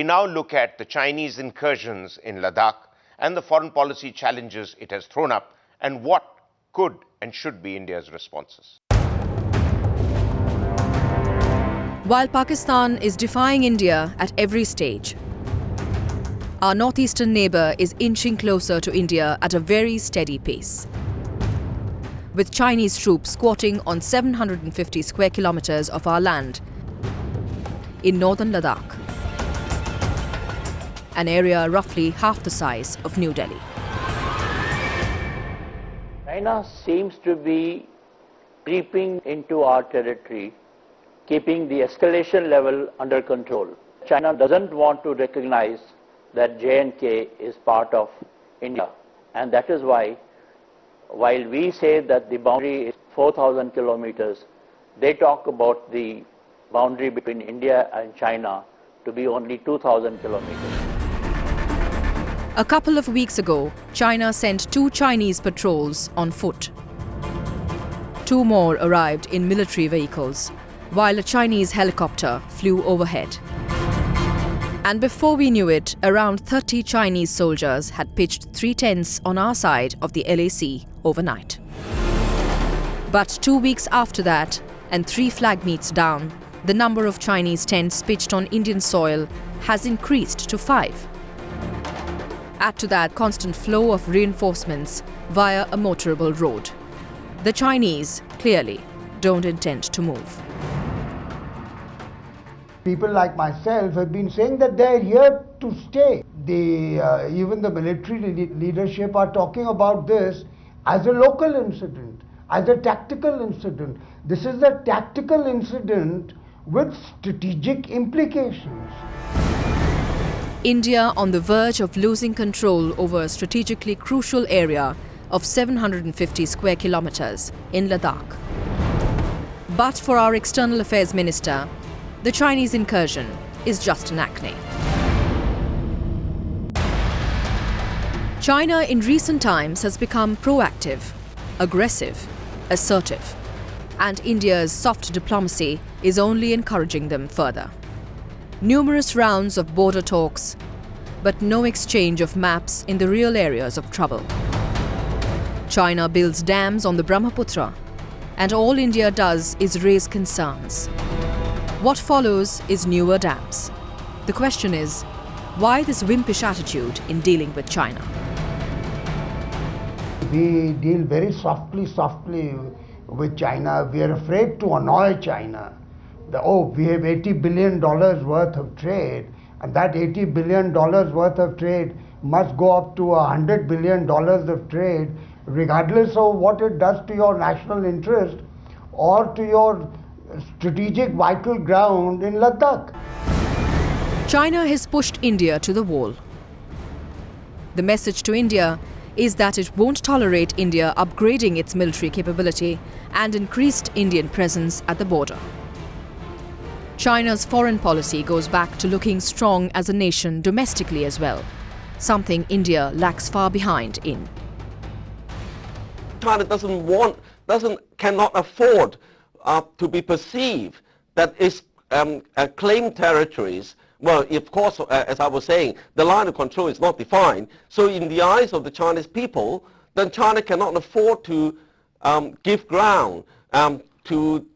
we now look at the Chinese incursions in Ladakh and the foreign policy challenges it has thrown up, and what could and should be India's responses. While Pakistan is defying India at every stage, our northeastern neighbour is inching closer to India at a very steady pace, with Chinese troops squatting on 750 square kilometres of our land in northern Ladakh, an area roughly half the size of New Delhi. China seems to be creeping into our territory, keeping the escalation level under control. China doesn't want to recognize that J&K is part of India, and that is why, while we say that the boundary is 4,000 kilometers, they talk about the boundary between India and China to be only 2,000 kilometers. A couple of weeks ago, China sent 2 Chinese patrols on foot. 2 more arrived in military vehicles, while a Chinese helicopter flew overhead. And before we knew it, around 30 Chinese soldiers had pitched 3 tents on our side of the LAC overnight. But 2 weeks after that, and 3 flag meets down, the number of Chinese tents pitched on Indian soil has increased to 5. Add to that constant flow of reinforcements via a motorable road. The Chinese, clearly, don't intend to move. People like myself have been saying that they're here to stay. Even the military leadership are talking about this as a local incident, as a tactical incident. This is a tactical incident with strategic implications. India on the verge of losing control over a strategically crucial area of 750 square kilometers in Ladakh. But for our External Affairs Minister, the Chinese incursion is just an acne. China in recent times has become proactive, aggressive, assertive, and India's soft diplomacy is only encouraging them further. Numerous rounds of border talks, but no exchange of maps in the real areas of trouble. China builds dams on the Brahmaputra, and all India does is raise concerns. What follows is newer dams. The question is, why this wimpish attitude in dealing with China? We deal very softly with China. We are afraid to annoy China. We have $80 billion worth of trade, and that $80 billion worth of trade must go up to $100 billion of trade, regardless of what it does to your national interest or to your strategic vital ground in Ladakh. China has pushed India to the wall. The message to India is that it won't tolerate India upgrading its military capability and increased Indian presence at the border. China's foreign policy goes back to looking strong as a nation domestically as well, something India lacks far behind in. China cannot afford to be perceived that its claimed territories, well, of course, as I was saying, the line of control is not defined. So in the eyes of the Chinese people, then China cannot afford to give ground to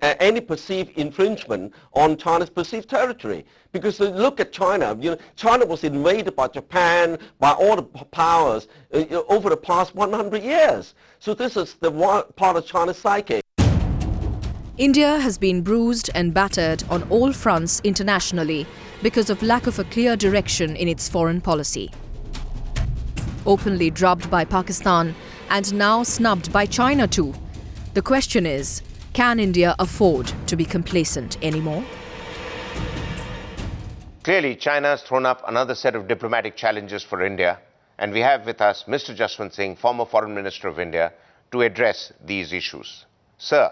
any perceived infringement on China's perceived territory. Because look at China. China was invaded by Japan, by all the powers over the past 100 years. So this is the one part of China's psyche. India has been bruised and battered on all fronts internationally because of lack of a clear direction in its foreign policy. Openly drubbed by Pakistan and now snubbed by China too, the question is, can India afford to be complacent anymore? Clearly, China has thrown up another set of diplomatic challenges for India, and we have with us Mr. Jaswant Singh, former Foreign Minister of India, to address these issues. Sir,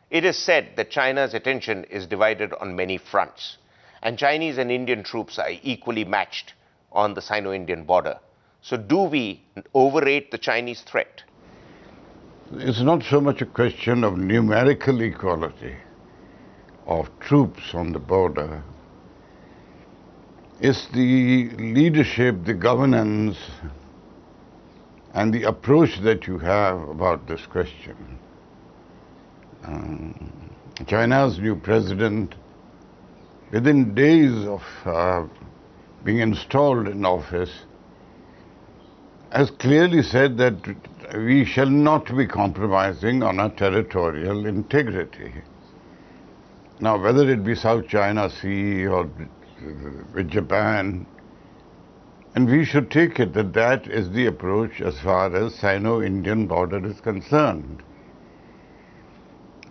it is said that China's attention is divided on many fronts, and Chinese and Indian troops are equally matched on the Sino-Indian border. So do we overrate the Chinese threat? It's not so much a question of numerical equality of troops on the border is the leadership, the governance, and the approach that you have about this question. China's new president, within days of being installed in office, has clearly said that we shall not be compromising on our territorial integrity. Now, whether it be South China Sea or with Japan, and we should take it that that is the approach as far as Sino-Indian border is concerned.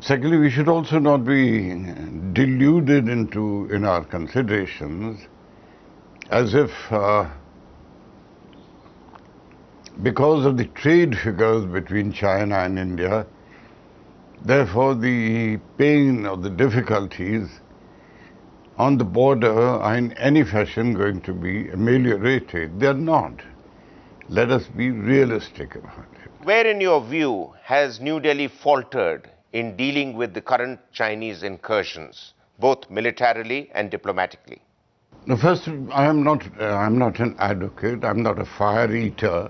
Secondly, we should also not be deluded in our considerations as if because of the trade figures between China and India, therefore the pain or the difficulties on the border are in any fashion going to be ameliorated. They are not. Let us be realistic about it. Where, in your view, has New Delhi faltered in dealing with the current Chinese incursions, both militarily and diplomatically? Now, first, I'm not an advocate. I'm not a fire eater.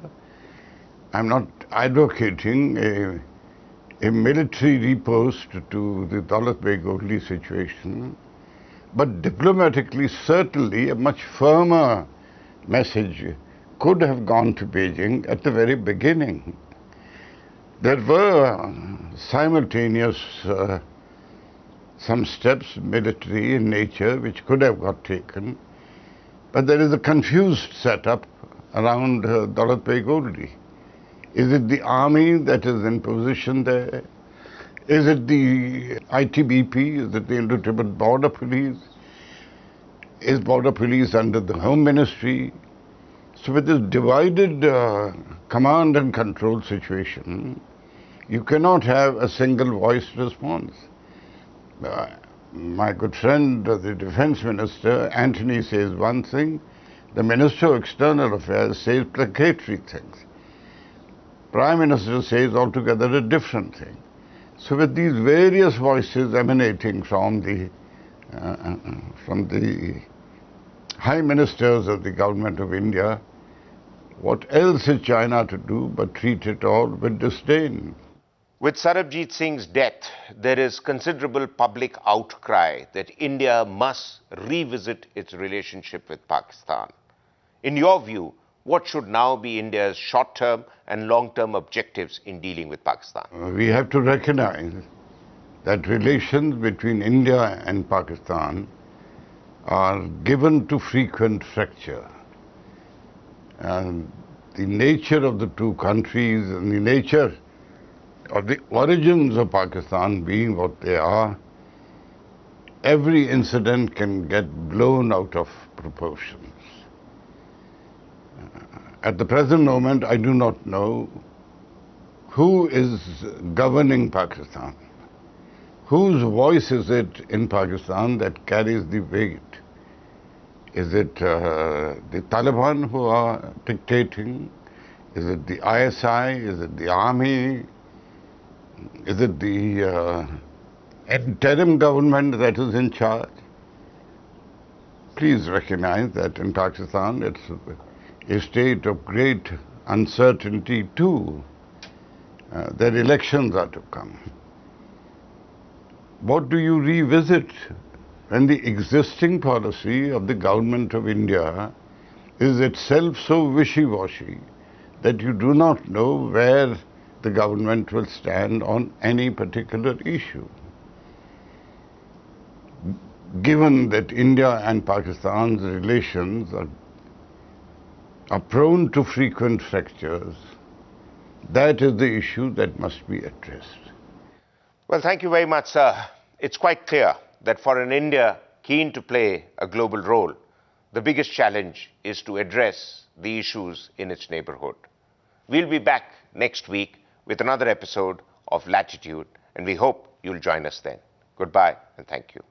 I'm not advocating a military riposte to the Daulat Beg Ohli situation. But diplomatically, certainly, a much firmer message could have gone to Beijing at the very beginning. There were simultaneous some steps, military in nature, which could have got taken, but there is a confused setup around Daulat Beg Ohli. Is it the army that is in position there? Is it the ITBP? Is it the Intertribal Border Police? Is Border Police under the Home Ministry? So with this divided command and control situation, you cannot have a single voice response. My good friend, the Defense Minister, Antony, says one thing. The Minister of External Affairs says placatory things. Prime Minister says altogether a different thing. So with these various voices emanating from the high ministers of the government of India, what else is China to do but treat it all with disdain? With Sarabjit Singh's death, there is considerable public outcry that India must revisit its relationship with Pakistan. In your view, what should now be India's short-term and long-term objectives in dealing with Pakistan? We have to recognize that relations between India and Pakistan are given to frequent fracture. And the nature of the two countries and the nature of the origins of Pakistan being what they are, every incident can get blown out of proportions. At the present moment, I do not know who is governing Pakistan. Whose voice is it in Pakistan that carries the weight? Is it the Taliban who are dictating? Is it the ISI? Is it the army? Is it the interim government that is in charge? Please recognize that in Pakistan it's a state of great uncertainty too. Their elections are to come. What do you revisit when the existing policy of the government of India is itself so wishy-washy that you do not know where the government will stand on any particular issue? Given that India and Pakistan's relations are prone to frequent fractures, that is the issue that must be addressed. Well, thank you very much, sir. It's quite clear that for an India keen to play a global role, the biggest challenge is to address the issues in its neighborhood. We'll be back next week with another episode of Latitude, and we hope you'll join us then. Goodbye, and thank you.